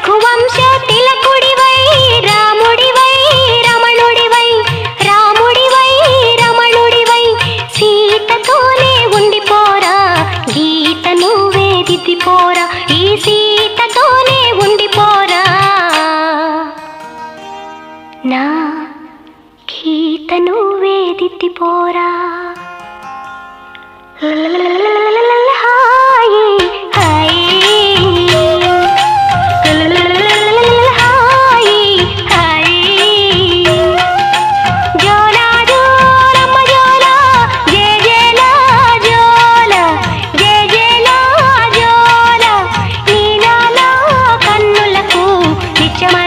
రఘువంశ తిలకుడివై రాముడివై రమణుడివై రాముడివై రమణుడివై సీతతోనే ఉండిపోరా గీత నువ్వే దిద్దిపోరా ఈ సీతతోనే ఉండిపోరా నా గీత నువ్వే దిద్దిపోరా నిత్యమ